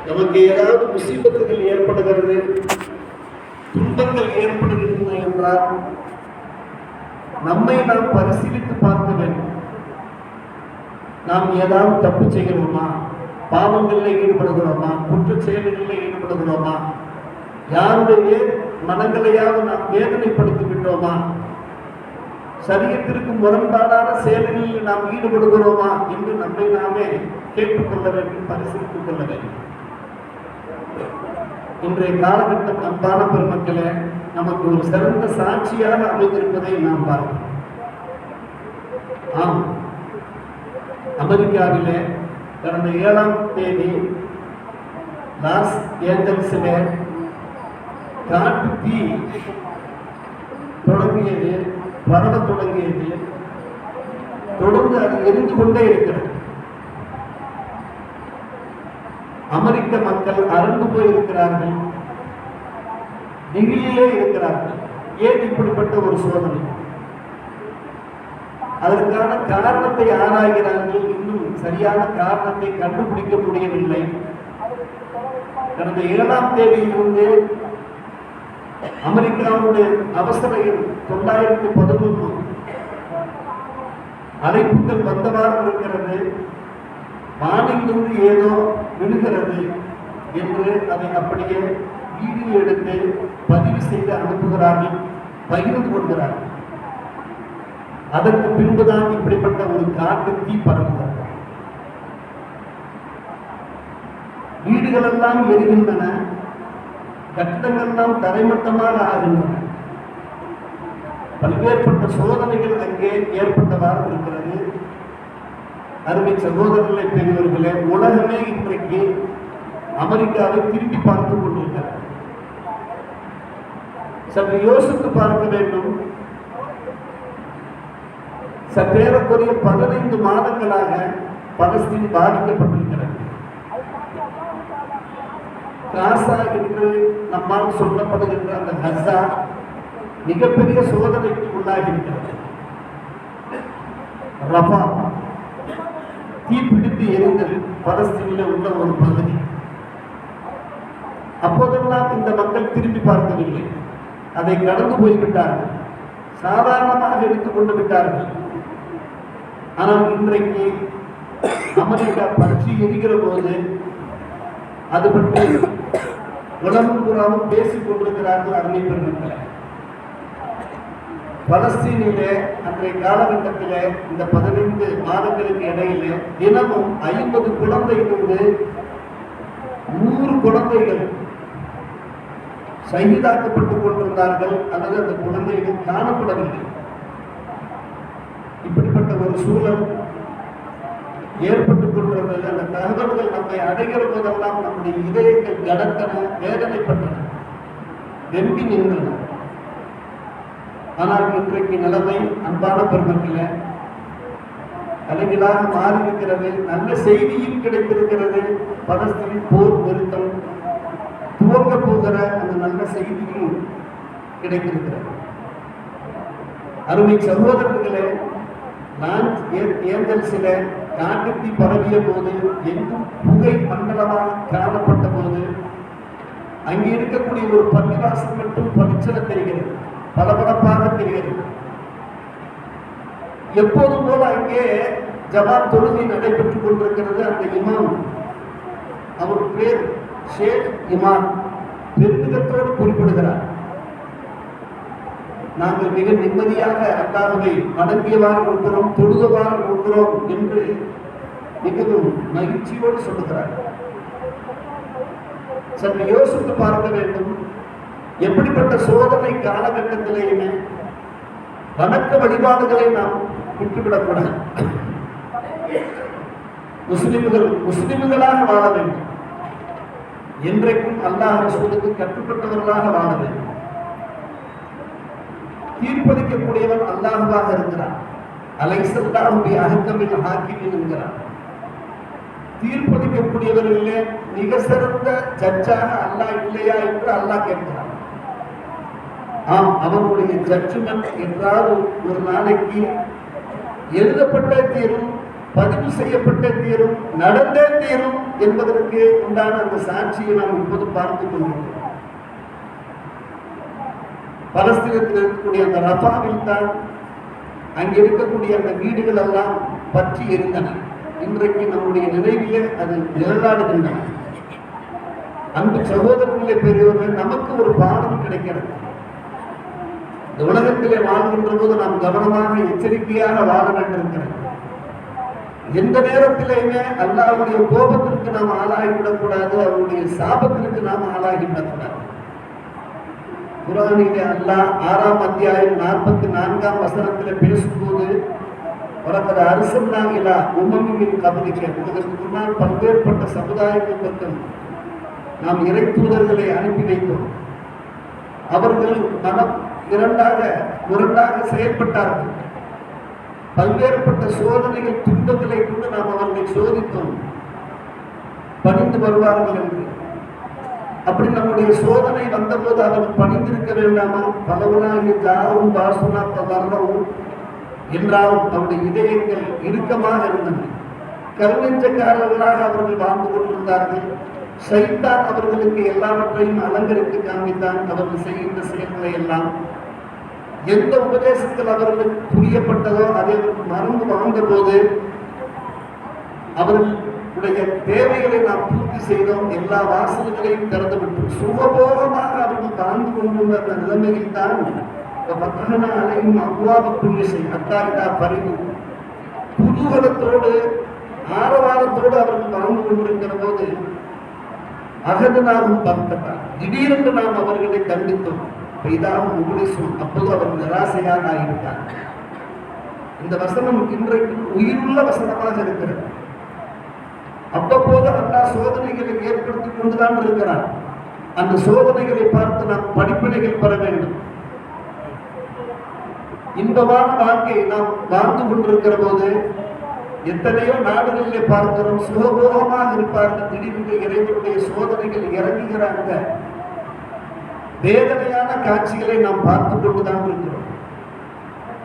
நமக்கு ஏதாவது முசீபத்துகள் ஏற்படுகிறது, துன்பங்கள் ஏற்படுகின்றன என்றால் நம்மை நாம் பரிசீலித்து பார்க்க வேண்டும். நாம் ஏதாவது தப்பு செய்கிறோமா, பாவங்களில் ஈடுபடுகிறோமா, குற்ற செயல்களில் ஈடுபடுகிறோமா, யாருடைய மனங்களையாவது நாம் வேதனைப்படுத்தி விட்டோமா, சரியத்திற்கு முரண்பாடான செயல்களில் நாம் ஈடுபடுகிறோமா என்று நம்மை நாமே கேட்டுக்கொள்ள வேண்டும், பரிசீலித்துக் கொள்ள வேண்டும். இன்றைய காலகட்டம் அன்பான பெருமக்களே நமக்கு ஒரு சிறந்த சாட்சியாக அமைந்திருப்பதை நாம் பார்க்கிறோம். ஆம், அமெரிக்காவிலே கடந்த 7ஆம் தேதி லாஸ் ஏஞ்சல்ஸிலே காட்டு தீ தொடங்கியது, பரவ தொடங்கியது, தொடர்ந்து அது எரிந்து கொண்டே இருக்கிறது. அமெரிக்க மக்கள் அரண்டு போயிருக்கிறார்கள், திகிலே இருக்கிறார்கள். ஏன் இப்படிப்பட்ட ஒரு சோதனை? அதற்கான காரணத்தை ஆராய்கிறார்கள், இன்னும் சரியான காரணத்தை கண்டுபிடிக்க முடியவில்லை. கடந்த 7ஆம் தேதியிலிருந்து அமெரிக்காவுடைய அவசர 911 அழைப்புகள் வந்தவாறு இருக்கிறது. வானிலிருந்து ஏதோ விழுகிறது என்று அதை அப்படியே வீடியோ எடுத்து பதிவு செய்து அனுப்புகிறார்கள், பகிர்ந்து கொள்கிறார்கள். அதற்கு பின்புதான் இப்படிப்பட்ட ஒரு காட்டு தீ பரவுகிறது. வீடுகள் எல்லாம் எரிகின்றன, கட்டடங்கள் எல்லாம் தரைமட்டமாக ஆகின்றன. பல்வேறுபட்ட சோதனைகள் அங்கே ஏற்பட்டதாக இருக்கிறது. அருமை சகோதரர்களை பெரியவர்களே, உலகமே இன்றைக்கு அமெரிக்காவை திரும்பி பார்த்துக் கொண்டிருக்கிறது. சற்று யோசித்து பார்க்க வேண்டும். சற்றேறக்குறைய 15 மாதங்களாக பலஸ்தீன் பாதிக்கப்பட்டிருக்கிறது. காசா என்று நம்மால் சொல்லப்படுகின்ற அந்த கஸா மிகப்பெரிய சோதனைக்கு உள்ளாகி இருக்கிறது. ரஃபா தீப்பிடித்து எரிந்தது பலஸ்தீனில் உள்ள ஒரு பகுதி. அப்போதெல்லாம் இந்த மக்கள் திரும்பி பார்க்கவில்லை, அதை கடந்து போய்விட்டார்கள், சாதாரணமாக எடுத்துக்கொண்டு விட்டார்கள். ஆனால் இன்றைக்கு அமெரிக்கா பற்றி எரிகிற போது அது பற்றி உலகம் பூராவும் பேசிக் கொண்டிருக்கிறார்கள். அருமை பெருமக்களே, பலஸ்தீனிலே அன்றைய காலகட்டத்திலே இந்த 15 மாதங்களுக்கு இடையிலே தினமும் 50 குழந்தையிலிருந்து 100 குழந்தைகள் ஷஹீதாக்கப்பட்டுக் கொண்டிருந்தார்கள், அல்லது அந்த குழந்தைகள் காணப்படவில்லை. இப்படிப்பட்ட ஒரு சூழல் ஏற்பட்டுக் கொண்டிருந்தது. அந்த தகவல்கள் நம்மை அடைகிற போதெல்லாம் நம்முடைய இதயங்கள் கடத்தன, வேதனைப்பட்டன, வெம்பி நின்றன. ஆனால் இன்றைக்கு நிலைமை அன்பான பெருமக்களே தலைகளாக மாறியிருக்கிறது. நல்ல செய்தியும் கிடைத்திருக்கிறது. பலஸ்தீன் போர் நிறுத்தம் துவங்க போகிற அந்த நல்ல செய்தியும் கிடைத்திருக்கிறது. அருமை சகோதரர்களே, லாஸ் ஏஞ்சல்ஸில காட்டுத்தீ பரவிய போது, எங்கும் புகை மண்டலமாக காணப்பட்ட போது, அங்கே இருக்கக்கூடிய ஒரு பள்ளிவாசல் மட்டும் பளிச்சென தெரிகிறது, பளபளப்பாக தெரிகிறது. எப்போதும் போல அங்கே ஜமாத் தொழுகை நடைபெற்றுக் கொண்டிருக்கிறது. அந்த இமாம், அவர் பேர் ஷேக் இமாம், பெருமிதத்தோடு குறிப்பிடுகிறார், நாங்கள் மிக நிம்மதியாக அல்லாஹ்வை வணங்கியவாறு இருக்கிறோம், தொழுதவாறு இருக்கிறோம் என்று மிகவும் மகிழ்ச்சியோடு சொல்லுகிறார். சற்று யோசித்து பார்க்க வேண்டும். எப்படிப்பட்ட சோதனை காலகட்டத்திலேயுமே வணக்க வழிபாடுகளை நாம் விட்டுவிடக்கூடாது. முஸ்லிம்களாக வாழ வேண்டும். என்றைக்கும் அல்லாஹ் ரசூலுக்கு கட்டுப்பட்டவர்களாக வாழ வேண்டும். தீர்ப்பளிக்கக்கூடியவன் அல்லாஹ்வாக இருக்கிறான். அலைஹிஸ்ஸலாஹு பி அஹ்கமில் ஹாக்கிமின் என்கிறார். தீர்ப்பளிக்கக்கூடியவர்களே மிக சிறந்த ஜட்ஜாக அல்லாஹ் இல்லையா என்று அல்லாஹ் கேட்கிறான். ஆம், அவனுடைய ஜட்ஜ்மெண்ட் என்றால் ஒரு நாளைக்கு எழுதப்பட்ட தீரும், பதிவு செய்யப்பட்ட தீரும், நடந்தே தீரும் என்பதற்கு உண்டான அந்த சாட்சியை நாம் இப்போது பார்த்துக் கொண்டிருக்கிறோம். பலஸ்தீனத்தில் இருக்கக்கூடிய அந்த ரஃபாவில் தான் அங்கே இருக்கக்கூடிய அந்த வீடுகள் எல்லாம் பற்றி இருந்தன. இன்றைக்கு நம்முடைய நினைவிலே அது நிழலாடுகின்றன. அன்பு சகோதரர்களே, பெரியவர்கள், நமக்கு ஒரு பாடம் கிடைக்கிறது. இந்த உலகத்திலே வாழ்கின்ற போது நாம் கவனமாக எச்சரிக்கையாக வாழ வேண்டியிருக்கிறது. எந்த நேரத்திலேயுமே அல்லாஹ்வுடைய கோபத்திற்கு நாம் ஆளாகிவிடக்கூடாது, அவருடைய சாபத்திற்கு நாம் ஆளாகிவிடக்கூடாது. குர்ஆனிலே அல்லாஹ் 6ஆம் அத்தியாயம் 44ஆம் வசனத்தில் பேசும்போது, வலக்கத் அர்ஸல்னா இலா உம்மமின் மின் கப்லிக, இதற்கு முன்னால் பல்வேறுபட்ட சமுதாயங்கள் பக்கம் நாம் இறை தூதர்களை அனுப்பி வைத்தோம். அவர்கள் மனம் முரண்டாக செயல்பட்டார்கள். பல்வேறுபட்ட சோதனைகள், துன்பங்களை கொண்டு நாம் அவர்களை சோதித்தோம், பணிந்து வருவார்கள் என்று. அப்படி நம்முடைய சோதனை வந்தபோது அவர்கள் பணிந்திருக்க வேண்டாமா? பலவனாகிய ஜாவும் பாசுனா வரவும் என்றாலும் அவருடைய இதயங்கள் இறுக்கமாக இருந்தன. கருநெஞ்சக்காரர்களாக அவர்கள் வாழ்ந்து கொண்டிருந்தார்கள். சைத்தான் அவர்களுக்கு எல்லாவற்றையும் அலங்கரித்து காண்பித்தான். அவர்கள் செய்கின்ற செயல்களை எல்லாம் எந்த உபதேசத்தில் அவர்களுக்கு புரியப்பட்டதோ அதை மறந்து வாழ்ந்த போது அவர்களுடைய தேவைகளை நாம் பூர்த்தி செய்தோம். எல்லா வாசல்களையும் திறந்து விட்டோம். சுகபோகமாக அவர்கள் தாழ்ந்து கொண்டிருந்த அந்த நிலைமையில் தான் அலையும் அவ்வாபத்துள்ளி அத்தாயிதா பரிவு குதூகலத்தோடு ஆரவாரத்தோடு அவர்கள் வாழ்ந்து கொண்டிருக்கிற போது அகதனாகும் பக்தா, திடீரென்று நாம் அவர்களை கண்டித்தோம். இதாகும் உபதேசம். அப்போது அவர் நிராசையாக ஆகிவிட்டார். இந்த வசனம் இன்றைக்கு உயிருள்ள வசனமாக இருக்கிறது. அவ்வப்போது அல்லாஹ் சோதனைகளை ஏற்படுத்திக் கொண்டுதான் இருக்கிறார். அந்த சோதனைகளை பார்த்து நாம் படிப்பினைகள் பெற வேண்டும். இன்பமான வாழ்க்கை நாம் வாழ்ந்து கொண்டிருக்கிற போது எத்தனையோ நாடுகளிலே பார்க்கிறோம், சுகபோகமாக இருப்பார்கள். திடீரென்று இறைவனுடைய சோதனைகள் இறங்குகிறாங்க. வேதனையான காட்சிகளை நாம் பார்த்து கொண்டுதான் இருக்கிறோம்.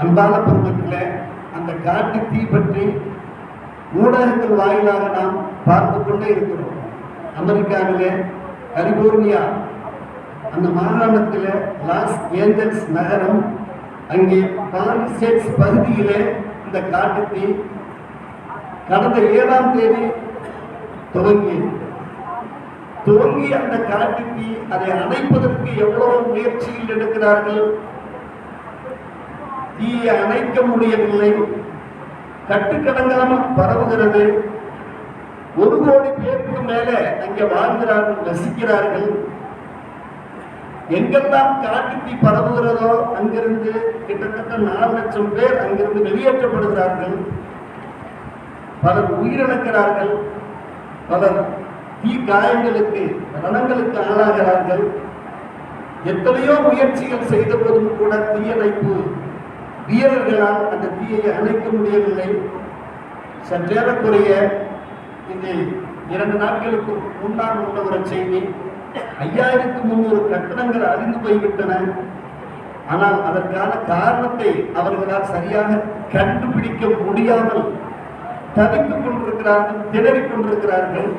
அன்பான பெருமக்களே, அந்த காட்டு தீ பற்றி ஊடகங்கள் வாயிலாக நாம் பார்த்து கொண்டே இருக்கிறோம். அமெரிக்காவிலே கலிபோர்னியா அந்த மாகாணத்தில் லாஸ் ஏஞ்சல்ஸ் நகரம், அங்கே பாலிசேட்ஸ் பகுதியிலே இந்த காட்டு தீ கடந்த 7ஆம் தேதி துவங்கி அந்த காட்டு தீ அதை அணைப்பதற்கு எவ்வளவு முயற்சியில் எடுக்கிறார்கள். தீயை அணைக்க முடியவில்லை. கட்டுக்கடங்காமல் பரவுகிறது. 1 கோடி பேருக்கு மேலே அங்கே வாழ்கிறார்கள், வசிக்கிறார்கள். எங்கெல்லாம் காட்டு தீ பரவுகிறதோ அங்கிருந்து கிட்டத்தட்ட 4 லட்சம் பேர் அங்கிருந்து வெளியேற்றப்படுகிறார்கள். பலர் உயிரிழக்கிறார்கள். பலர் தீ காயங்களுக்கு, ரணங்களுக்கு ஆளாகிறார்கள். எத்தனையோ முயற்சிகள் செய்த போதும் கூட தீயணைப்பு வீரர்களால் அந்த தீயை அணைக்க முடியவில்லை. சற்றேறக்குறைய இந்த 2 நாட்களுக்கு முன்னால் உள்ள ஒரு செய்தி, 5300 கட்டடங்கள் அழிந்து போய்விட்டன. ஆனால் அதற்கான காரணத்தை அவர்களால் சரியாக கண்டுபிடிக்க முடியாமல் தவித்துக் கொண்டிருக்கிறார்கள், திணறிக் கொண்டிருக்கிறார்கள்.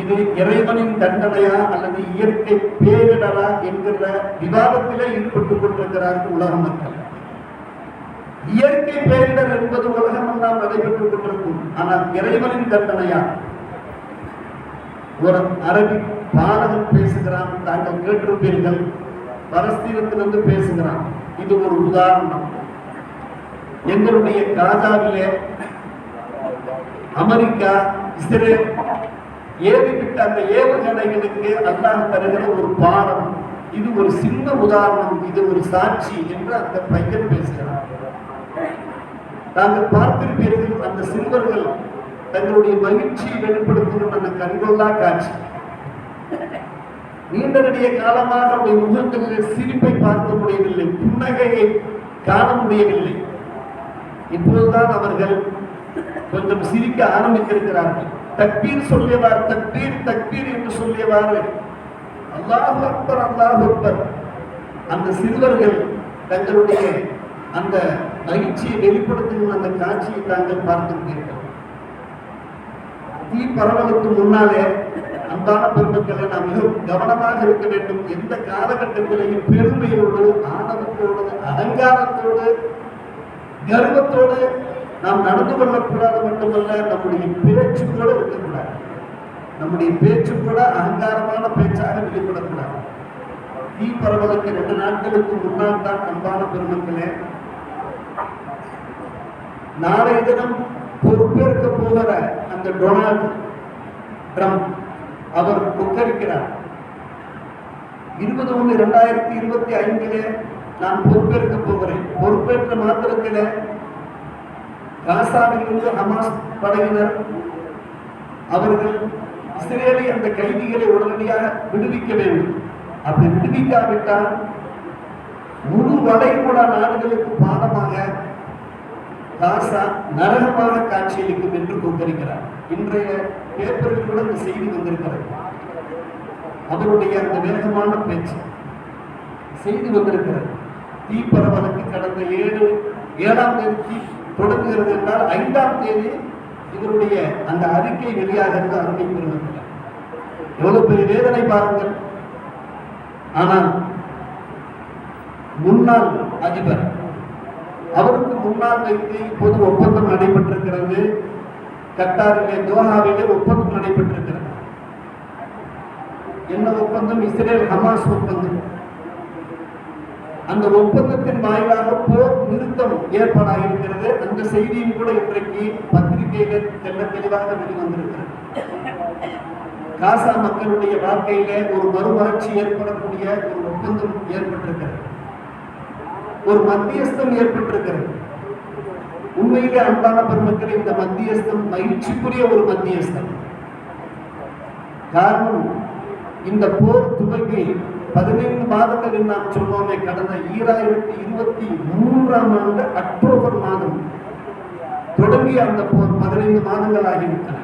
இது இறைவனின் தண்டனையா அல்லது இயற்கை பேரிடரா என்கிற விவாதத்திலே ஈடுபட்டுக் கொண்டிருக்கிறார்கள் உலக மக்கள். இயற்கை பேரிடர் என்பது உலகமெல்லாம் நடைபெற்றுக் கொண்டிருக்கும். ஆனால் இறைவனின் தண்டனையா? ஒரு அரபிக் பாடகன் பேசுகிறான், தாங்கள் கேட்டிருப்பீர்கள். பலஸ்தீனத்திலிருந்து பேசுகிறான். இது ஒரு உதாரணம். எங்களுடைய காசாவிலே அமெரிக்கா, இஸ்ரேல் ஏவிவிட்ட அந்த ஏவுகணைகளுக்கு அல்லாஹ் தருகிற ஒரு பாடம். இது ஒரு சின்ன உதாரணம், இது ஒரு சாட்சி என்று அந்த பையன் பேசுகிறார். நாங்கள் பார்த்திருப்பீர்கள், அந்த சிறுவர்கள் தங்களுடைய மகிழ்ச்சியை வெளிப்படுத்துகிற அந்த கண்கொள்ளா காட்சி. நீண்ட நெடிய காலமாக அவருடைய முகங்களில் சிரிப்பை பார்க்க முடியவில்லை, புன்னகையை காண முடியவில்லை. இப்போதுதான் அவர்கள் கொஞ்சம் சிரிக்க ஆரம்பித்திருக்கிறார்கள். தக்பீர் சொல்லியவாறு, தக்பீர் தக்பீர் என்று சொல்லியவாறு அல்லாஹ் அக்பர் அல்லாஹ் அக்பர் அந்த சிறுவர்கள் தங்களுடைய அந்த மகிழ்ச்சியை வெளிப்படுத்துகிற அந்த காட்சியை தாங்கள் பார்த்திருக்கிறீர்கள். தீ பரவலுக்கு முன்னாலே அன்பான பெருமக்களை நாம் மிகவும் கவனமாக இருக்க வேண்டும். எந்த காலகட்டத்திலேயும் பெருமையோடு, ஆணவத்தோடு, அகங்காரத்தோடு, கர்வத்தோடு நாம் நடந்து கொள்ளக்கூடாது. மட்டுமல்ல, நம்முடைய பேச்சு கூட இருக்கக்கூடாது. நம்முடைய பேச்சு கூட அகங்காரமான பேச்சாக வெளிப்படக்கூடாது. தீ பரவலுக்கு 2 நாட்களுக்கு முன்னால் தான் அன்பான பெருமக்களே, நாளைய தினம் பொறுப்பேற்க போகிற அந்த டொனால்ட் ட்ரம்ப் அவர் கொக்கரிக்கிறார். 20/1/2025 நான் பொறுப்பேற்க போகிறேன். பொறுப்பேற்ற மாத்திரத்தில் காசாவில் இருந்து ஹமாஸ் படையினர் அவர்கள் இஸ்ரேலை அந்த கைதிகளை உடனடியாக விடுவிக்க வேண்டும். அப்படி விடுவிக்காவிட்டால் முழு வளைகுடா நாடுகளுக்கு பாடமாக காசா நரகமாக காட்சியளிக்கும் என்று கொக்கரிக்கிறார். இன்றைய பேப்பரில் கூட இந்த செய்தி வந்திருக்கிறது. அவருடைய அந்த வேகமான பேச்சு செய்தி வந்திருக்கிறது. தீ பரவலுக்கு கடந்த 7ஆம் தேதி தொடங்குகிறது என்றால் 5ஆம் தேதி இவருடைய அந்த அறிக்கை வெளியாகிறது. அருமை பெறுவதில்லை. எவ்வளவு பெரிய வேதனை பாருங்கள். ஆனால் முன்னாள் அதிபர் அவருக்கு முன்னால் வைத்து இப்போது ஒப்பந்தம் நடைபெற்றிருக்கிறது. கட்டாரிலே, தோஹாவிலே ஒப்பந்தம் நடைபெற்றிருக்கிறது. என்ன ஒப்பந்தம்? இஸ்ரேல் ஹமாஸ் ஒப்பந்தம். அந்த ஒப்பந்தத்தின் வாயிலாக போர் நிறுத்தம் ஏற்பாடாகிருக்கிறது. அந்த செய்தியும் கூட இன்றைக்கு பத்திரிகையில தெல்ல தெளிவாக வெளிவந்திருக்கிறது. காசா மக்களுடைய வாழ்க்கையில ஒரு மறுமலர்ச்சி ஏற்படக்கூடிய ஒரு ஒப்பந்தம் ஏற்பட்டிருக்கிறது. ஒரு மத்தியஸ்தம் ஏற்பட்டிருக்கிறது. உண்மையிலே அன்பான பெருமக்கள், இந்த மத்தியஸ்தம் மகிழ்ச்சிக்குரிய ஒரு மத்தியஸ்தம். காரணம், இந்த போர் துவங்கி 15 மாதங்கள் நாம் சொன்னோமே. கடந்த 2023ஆம் ஆண்டு அக்டோபர் மாதம் தொடங்கி அந்த போர் 15 மாதங்கள் ஆகிவிட்டன.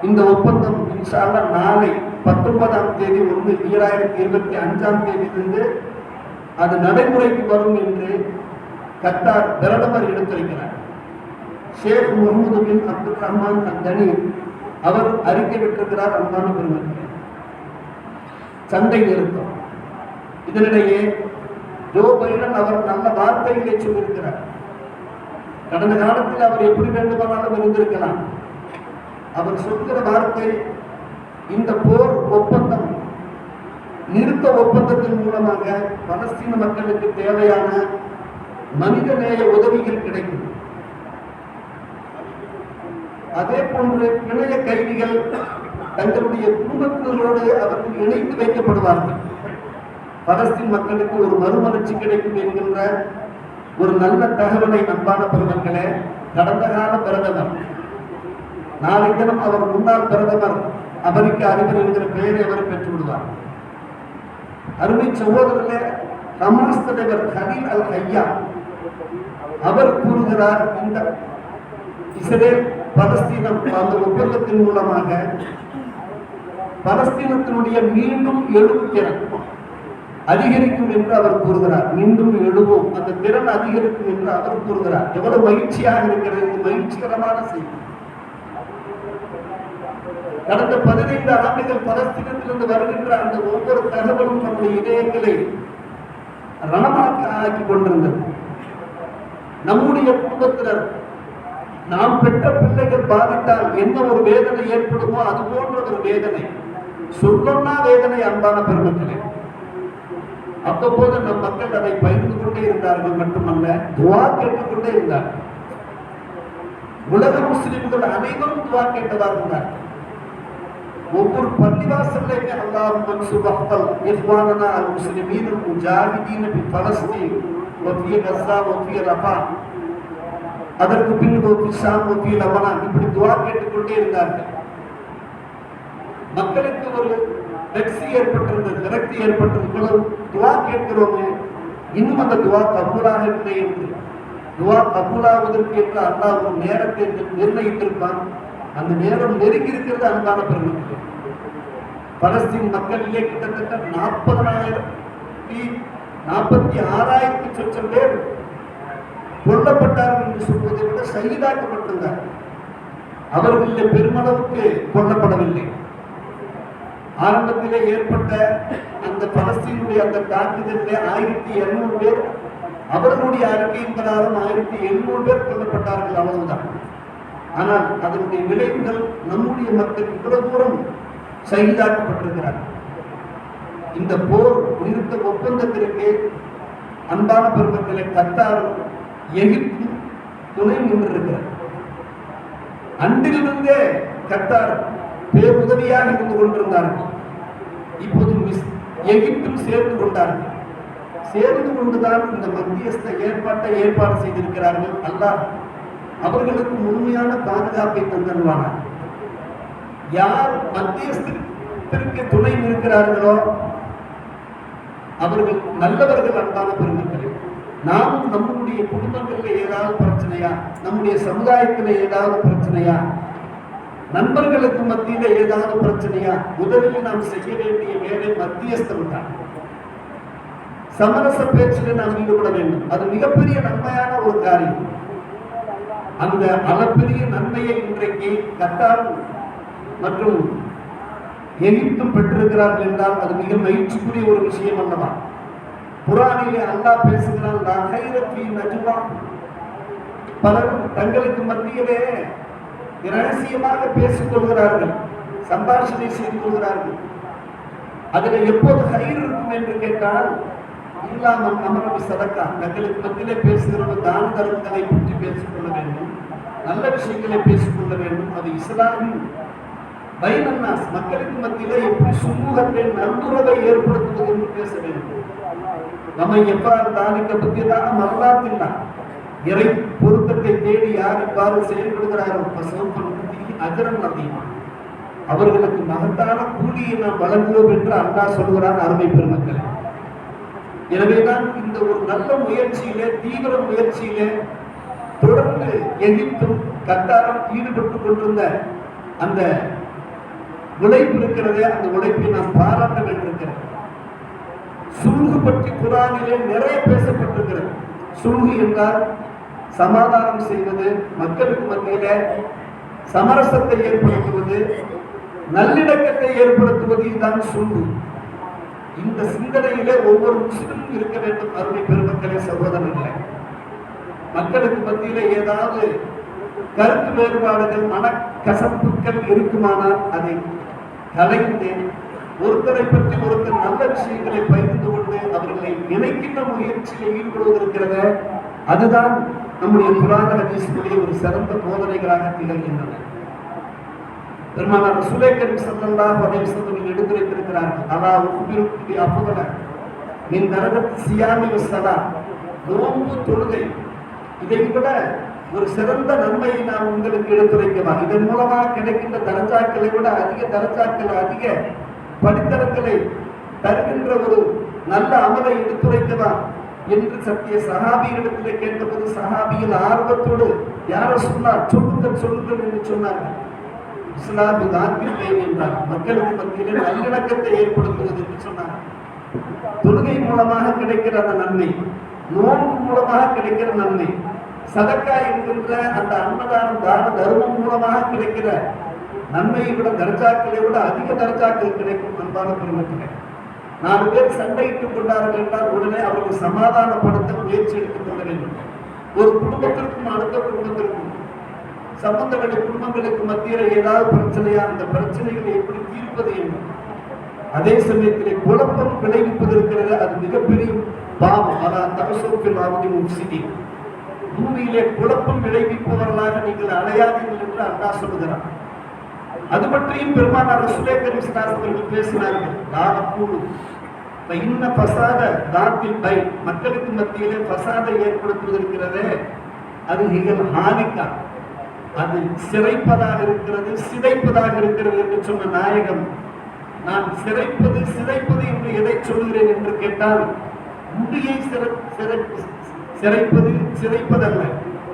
இந்த ஒப்பந்தம் இன்ஷா அல்லாஹ் நாளை 19ஆம் தேதி 2025ஆம் தேதியிலிருந்து அது நடைமுறைக்கு வரும் என்று கத்தார் பிரதமர் எடுத்திருக்கிறார். ஷேக் முகமது பின் அப்துல் ரஹ்மான் அல்-தனி அவர் அறிக்கை விட்டிருக்கிறார். அன்பான பெருமக்களே, சண்டை நிறுத்தம். இதனிடையே ஜோ பைடன் அவர் நல்ல வார்த்தைகளை சொல்லியிருக்கிறார். கடந்த காலத்தில் அவர் எப்படி வேண்டுமானாலும் இருந்திருக்கலாம். அவர் சொல்கிற வார்த்தை, இந்த போர் ஒப்பந்தம் நிறுத்த ஒப்பந்தத்தின் மூலமாக பலஸ்தீன மக்களுக்கு தேவையான மனிதநேய உதவிகள் கிடைக்கும். அதே போன்று பிணைய கைதிகள் தங்களுடைய குடும்பத்தினரோடு அவர்கள் இணைத்து வைக்கப்படுவார்கள். பலஸ்தீன் மக்களுக்கு ஒரு மறுமலர்ச்சி கிடைக்கும் என்கின்ற ஒரு நல்ல தகவலை அன்பான பெருமக்களே, கடந்த கால பிரதமர், நாளை தினம் அவர் முன்னாள் பிரதமர் அமெரிக்க அதிபர் என்கிற பெயரை அவர் பெற்று விடுவார். அருமை சகோதரர்களே, ஹமாஸ் தலைவர் கலீல் அல்-ஹையா அவர் கூறுகிறார், இந்த இஸ்ரேல் பலஸ்தீனம் அந்த ஒப்பந்தத்தின் மூலமாக பலஸ்தீனத்தினுடைய மீண்டும் எழும் திறன் அதிகரிக்கும் என்று அவர் கூறுகிறார். மீண்டும் எழுவோம், அந்த திறன் அதிகரிக்கும் என்று அவர் கூறுகிறார். எவ்வளவு மகிழ்ச்சியாக இருக்கிறது, மகிழ்ச்சிகரமான செய்தி. கடந்த 15 ஆண்டுகள் பலஸ்தீனத்திலிருந்து வருகின்ற அந்த ஒவ்வொரு தகவலும் நம்முடைய இதயங்களை ரணமாக்க ஆக்கி கொண்டிருந்தது. நம்முடைய குடும்பத்தினர், நாம் பெற்ற பிள்ளைகள் பாதித்தால் என்ன ஒரு வேதனை ஏற்படுமோ அது போன்ற ஒரு வேதனை, சொல்லொன்னா வேதனை. அன்பான பெருமக்களே, அப்போது நம் மக்கள் அதை பகிர்ந்து கொண்டே இருந்தார்கள். மட்டுமல்ல, துவா கேட்டுக்கொண்டே இருந்தார்கள். உலக முஸ்லிம்கள் அனைவரும் துவா கேட்டதாக இருந்தார்கள். ஒவ்வொரு பள்ளிவாசல்லையுமே அல்லாஹும்ம சுபஹல் இஹ்வானனா அல் முஸ்லிமீன் அல் முஜாஹிதீன் ஃபி பலஸ்தீன் வ ஃபி கஸா வ ஃபி ரஃபா, அதற்கு பின் ஃபி ஷாம் வ ஃபி லபனான், இப்படி துஆ கேட்டுக்கொண்டே இருந்தார்கள். மக்களுக்கு ஒரு வெற்றி ஏற்பட்டிருந்தது, விரக்தி ஏற்பட்டது. இவ்வளவு துஆ கேட்கிறோமே, இன்னும் அந்த துஆ கபூலாக இல்லை என்று, துஆ கபூலாவதற்கு என்று அல்லாஹ் ஒரு நேரத்தை நிர்ணயித்திருப்பான். அந்த நேரம் நெருங்கி இருக்கிறது. அன்பான பெருமக்களே, பலஸ்தீன் மக்களிலே கிட்டத்தட்ட 46,000 சொச்சம் பேர் கொல்லப்பட்டார்கள் என்று சொல்வதை விட ஷஹீதாக்கப்பட்டிருந்தார். அவர்களில் பெருமளவுக்கு கொல்லப்படவில்லை. ஆரம்பத்திலே ஏற்பட்ட அந்த பலஸ்தீனுடைய அந்த தாக்குதலிலே 1200 பேர், அவர்களுடைய அறிக்கையின் பிரகாரம் 1700 பேர் கொல்லப்பட்டார்கள், அவ்வளவுதான். ஆனால் அதனுடைய விளைவுகள் நம்முடைய மக்கள் இவ்வளவு தூரம் ஷஹீதாக்கப்பட்டிருக்கிறார்கள். இந்த போர் நிறுத்த ஒப்பந்தத்திற்கு அன்பான பெருமக்களை கத்தாரும் எகிப்தும் துணை நின்றிருக்கிறார். அன்றிலிருந்தே கத்தார் பேருதவியாக இருந்து கொண்டிருந்தார்கள். இப்போது எகிப்தும் சேர்ந்து கொண்டார்கள். சேர்ந்து கொண்டுதான் இந்த மத்தியஸ்த ஏற்பாடு செய்திருக்கிறார்கள். அல்லாஹ் அவர்களுக்கு முழுமையான பாதுகாப்பை தந்தருவானார். யார் மத்தியஸ்தத்திற்கு துணை நிற்கிறார்களோ அவர்கள் நல்லவர்கள். அன்பான பெருமக்களே, நாமும் நம்முடைய குடும்பங்களில் ஏதாவது பிரச்சனையா, நம்முடைய சமுதாயத்தில் ஏதாவது பிரச்சனையா, நண்பர்களுக்கு மத்தியில ஏதாவது பிரச்சனையா, முதலில் நாம் செய்ய வேண்டிய வேலை மத்தியஸ்தம் தான். சமரச பேச்சில் நாம் ஈடுபட வேண்டும். அது மிகப்பெரிய நன்மையான ஒரு காரியம். அந்த அளப்பெரிய நன்மையை இன்றைக்கு கத்தார் மற்றும் எகிப்தும் பெற்றிருக்கிறார்கள் என்றால் அது மிக மகிழ்ச்சிக்குரிய ஒரு விஷயம் அல்லவா? குர்ஆனிலே அல்லாஹ் பேசுகிறான், பலர் தங்களுக்கு மத்தியிலே இரகசியமாக பேசிக் கொள்கிறார்கள், சம்பாஷணை செய்து கொள்கிறார்கள். அதில் எப்போது கயிறு இருக்கும் என்று கேட்டால், இல்லாமல் அமரவி சதக்கா, தங்களுக்கு மத்தியிலே பேசுகிறவர்கள் தான தர்மங்களை பற்றி பேசிக்கொள்ள வேண்டும், நல்ல விஷயங்களை பேசிக்கொள்ள வேண்டும். அது இஸ்லாமின் பைனன்னாஸ், மக்களுக்கு மத்தியிலே எப்படி சுமூகத்தை நல்லுறவை ஏற்படுத்துவது என்று பேச வேண்டும். நம்ம எவ்வாறு தானிக்க பற்றியதாக மறந்தாத்தில்லா, இறை பொருத்தத்தை தேடி யார் இவ்வாறு செயல்படுகிறாரோ அஜரம் அதிகமா, அவர்களுக்கு மகத்தான கூலியை நாம் வழங்குவோம் என்று அல்லாஹ் சொல்கிறான். அருமை பெருமக்கள், எனவேதான் இந்த ஒரு நல்ல முயற்சியிலே, தீவிர முயற்சியிலே தொடர்ந்து எகிப்தும் கத்தாரும் ஈடுபட்டுக் கொண்டிருந்த அந்த உழைப்பு இருக்கிறதே, அந்த உழைப்பை நாம் பாராட்ட வேண்டியிருக்கிறது. சுல்ஹு பற்றி குர்ஆனிலே நிறைய பேசப்பட்டிருக்கிறது. சுல்ஹு என்றால் சமாதானம் செய்வது, மக்களுக்கு மத்தியில சமரசத்தை ஏற்படுத்துவது, நல்லிணக்கத்தை ஏற்படுத்துவது, இதுதான் சுல்ஹு. இந்த சிந்தனையிலே ஒவ்வொரு முஸ்லிமும் இருக்க வேண்டும். அருமை பெருமக்களே, சகோதரர்களே, மக்களுக்கு மத்தியில ஏதாவது கருத்து வேறுபாடுகள், மனக்கசப்புகள் இருக்குமானால் அதை கலைந்து ஒருத்தரை பற்றி ஒருத்தர் நல்ல விஷயங்களை பகிர்ந்து கொண்டு அவர்களை இணைக்கின்ற முயற்சியில் ஈடுபடுவதற்கிறத, அதுதான் நம்முடைய புராண ஹதீஸுடைய ஒரு சிறந்த போதனைகளாக திகழ்கின்றன. பெருமானார் ரசூலுல்லாஹி ஸல்லல்லாஹு அலைஹி வஸல்லம் எடுத்துரைத்திருக்கிறார்கள், அல்லாஹ் உக்பிருக்குபி அஃதல மின் தரகத் சியாமி வஸ்ஸலா, நோன்பு தொழுகை இதை விட ஒரு சிறந்த நன்மையை நாம் உங்களுக்கு எடுத்துரைக்கவா, இதன் மூலமாக கிடைக்கின்ற தரஜாக்களை விட அதிக தரஜாக்கள், அதிக படித்தரங்களை தருகின்ற ஒரு நல்ல அமலை எடுத்துரைக்கவா என்று சத்திய சஹாபியிடத்திலே கேட்டபோது சஹாபியில் ஆர்வத்தோடு யார சொன்னார், சொல்லுங்கள் என்று சொன்னார்கள். இஸ்லாமி நாட்டிலே என்றார், மக்களுக்கு மத்தியிலே நல்லிணக்கத்தை ஏற்படுத்துவது என்று சொன்னார். தொழுகை மூலமாக கிடைக்கிற அந்த நன்மை, நோன்பு மூலமாக கிடைக்கிற நன்மை, சதக்கா என்கின்ற அந்த அன்னதானம் தான தர்மம் மூலமாக கிடைக்கிற நன்மையை விட தர்ஜாக்களை விட அதிக தர்ஜாக்கள் கிடைக்கும். அன்பான பெருமக்களே, 4 பேர் சண்டையிட்டுக் கொண்டார்கள் என்றால் உடனே அவர்கள் சமாதானப்படுத்த முயற்சி எடுத்துக் கொள்ள வேண்டும். ஒரு குடும்பத்திற்கும் அடுத்த குடும்பத்திற்கும் சம்பந்தப்பட்ட குடும்பங்களுக்கு மத்தியில் ஏதாவது பிரச்சனையா, அந்த பிரச்சனைகளை எப்படி தீர்ப்பது என்று, அதே சமயத்திலே குழப்பம் விளைவிப்பதற்கிறது, அது மிகப்பெரிய பாவம். அதான் தகசோப்பில் ஆவதி முப்சிதி, பூமியிலே குழப்பம் விளைவிப்பவர்களாக நீங்கள் அலையாதீர்கள் என்று அல்லாஹ் சொல்லுகிறார். அது பற்றியும் பெருமானார் ரசூலுல்லாஹி ஸல்லல்லாஹு அலைஹி வஸல்லம் பேசினார்கள். மக்களுக்கு மத்தியிலே பசாதை ஏற்படுத்துவதற்கிறதே அது மிக ஹானிக்கா, அது சிறைப்பதாக இருக்கிறது, சிதைப்பதாக இருக்கிறது என்று சொன்ன நாயகம், நான் சிதைப்பது என்று எதை சொல்கிறேன் என்று கேட்டால், முடியை சிறைப்பதல்ல,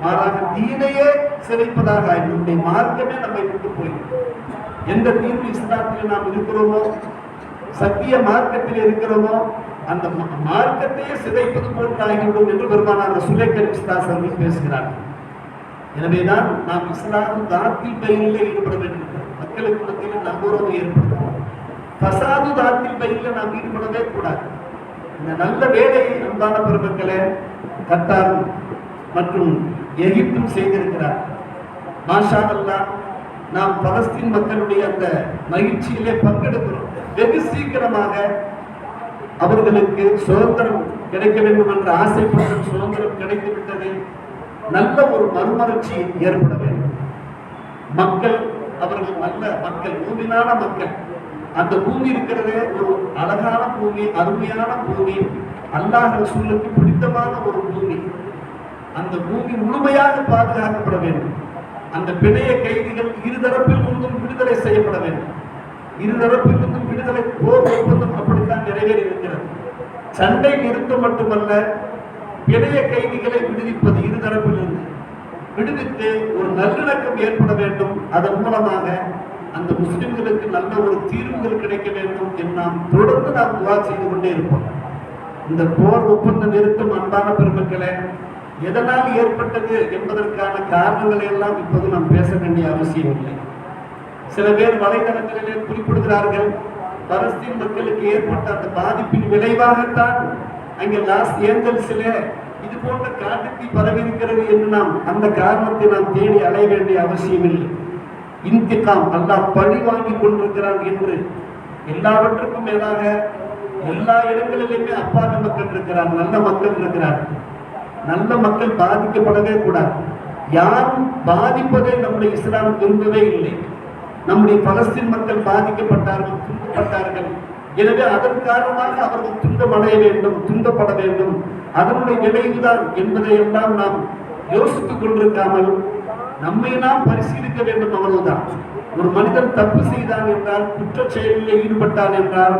மாறாக தீனையே சிறைப்பதாக என்னுடைய மார்க்கமே நம்மை விட்டு போயிடும். எந்த தீர்வு இஸ்லாத்தில் நாம் இருக்கிறோமோ, சத்திய மார்க்கத்தில் இருக்கிறோமோ, அந்த மார்க்கத்தையே சிதைப்பது போன்று ஆகிவிடும் என்று பெருமானார் ரசூலுல்லாஹி ஸல்லல்லாஹு அலைஹி வஸல்லம் பேசுகிறார்கள். எனவேதான் நாம் இஸ்லாம் தாத்தில் பயிரில் ஈடுபட வேண்டும். மக்களுக்கு மத்தியில் நல்லுறவு ஏற்படுத்தும். பசாது தாத்தில் பயிரில் நாம் ஈடுபடவே கூடாது. இந்த நல்ல வேலையை அன்பான பெருமக்களே கத்தார் மற்றும் எகிப்தும் செய்திருக்கிறார். மாஷா அல்லாஹ், நாம் பலஸ்தீன் மக்களுடைய அந்த மகிழ்ச்சியிலே பங்கெடுக்கிறோம். வெகு சீக்கிரமாக அவர்களுக்கு சுதந்திரம் கிடைக்க வேண்டும் என்ற ஆசைப்பட்ட சுதந்திரம் கிடைத்து விட்டது. நல்ல ஒரு மறுமலர்ச்சி ஏற்பட வேண்டும். மக்கள் அவர்கள் நல்ல மக்கள், பூமியான மக்கள். அந்த பூமி இருக்கிறதே ஒரு அழகான பூமி, அருமையான பூமி, அல்லாஹ் ரசூலுக்கு பிடித்தமான ஒரு பூமி. அந்த பூமி முழுமையாக பாதுகாக்கப்பட வேண்டும். அந்த பிணைய கைதிகள் இருதரப்பில் இருந்தும் விடுதலை செய்யப்பட வேண்டும். இருதரப்பில் இருந்தும் விடுதலை போர் ஒப்பந்தம் அப்படித்தான் நிறைவேறி இருக்கிறது. சண்டை நிறுத்தம் மட்டுமல்ல, பிணைய கைதிகளை விடுவிப்பது, இருதரப்பில் இருந்து விடுவித்து ஒரு நல்லிணக்கம் ஏற்பட வேண்டும். அதன் மூலமாக அந்த முஸ்லிம்களுக்கு நல்ல ஒரு தீர்வுகள் கிடைக்க வேண்டும் என்று நாம் தொடர்ந்து துவா செய்து கொண்டே இருப்போம். இந்த போர் ஒப்பந்த நிறுத்தம் அன்பான பெருமக்களே எதனால் ஏற்பட்டது என்பதற்கான காரணங்களை எல்லாம் இப்போது நாம் பேச வேண்டிய அவசியம் இல்லை. சில பேர் வலைதளங்களிலே குறிப்பிடுகிறார்கள், பலஸ்தீன் மக்களுக்கு ஏற்பட்ட அந்த பாதிப்பின் விளைவாகத்தான் அங்கே லாஸ் ஏஞ்சல்ஸிலே இது போன்ற காட்டுத்தீ பரவி இருக்கிறது என்று நாம் அந்த காரணத்தை நாம் தேடி அலைய வேண்டிய அவசியம் இல்லை. இன்திகாம், அல்லாஹ் பழி வாங்கி கொண்டிருக்கிறான் என்று எல்லாவற்றுக்கும் மேலாக எல்லா இடங்களிலுமே அப்பாவி மக்கள் இருக்கிறார், நல்ல மக்கள் இருக்கிறார். நல்ல மக்கள் பாதிக்கப்படவே கூடாது. யாரும் பாதிப்பதை நம்முடைய இஸ்லாம் விரும்பவே இல்லை. நம்முடைய பலஸ்தீன் மக்கள் பாதிக்கப்பட்டார்கள், துன்பப்பட்டார்கள். எனவே அதன் காரணமாக அவர்கள் துன்பமடைய வேண்டும், துன்பப்பட வேண்டும். அதனுடைய விளைவுதான் என்பதை எல்லாம் நாம் யோசித்துக் கொண்டிருக்காமல் நம்மை நாம் பரிசீலிக்க வேண்டும். அவ்வளவுதான். ஒரு மனிதன் தப்பு செய்தான் என்றால், குற்ற செயலில் ஈடுபட்டான் என்றால்,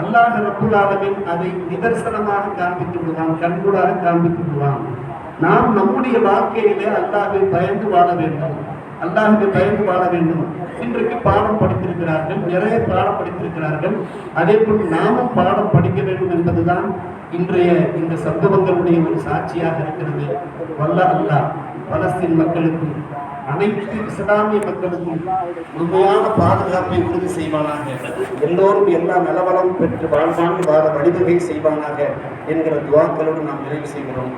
அல்லாஹ் ரப்புல் ஆலமீன் அதை நிதர்சனமாக காண்பித்து விடுவான், கண்கூடாக காண்பித்து விடுவான். நாம் நம்முடைய வாழ்க்கையிலே அல்லாஹ்வை பயந்து வாழ வேண்டும், அல்லாஹ்வை பயந்து வாழ வேண்டும். இன்றைக்கு பாடம் படித்திருக்கிறார்கள், நிறைய பாடம் படித்திருக்கிறார்கள். அதே போல் நாமும் பாடம் படிக்க வேண்டும் என்பதுதான் இன்றைய இந்த சம்பவங்களுடைய ஒரு சாட்சியாக இருக்கிறது. வல்ல அல்லாஹ் பலஸ்தீன் மக்களுக்கும் அனைத்து இஸ்லாமிய மக்களுக்கும் முழுமையான பாதுகாப்பை உறுதி செய்வானாக. எல்லோரும் எல்லா நலவளம் பெற்று வாழ்வான் வாழ வழிவகை செய்வானாக என்கிற துவாக்களோடு நாம் நிறைவு செய்கிறோம்.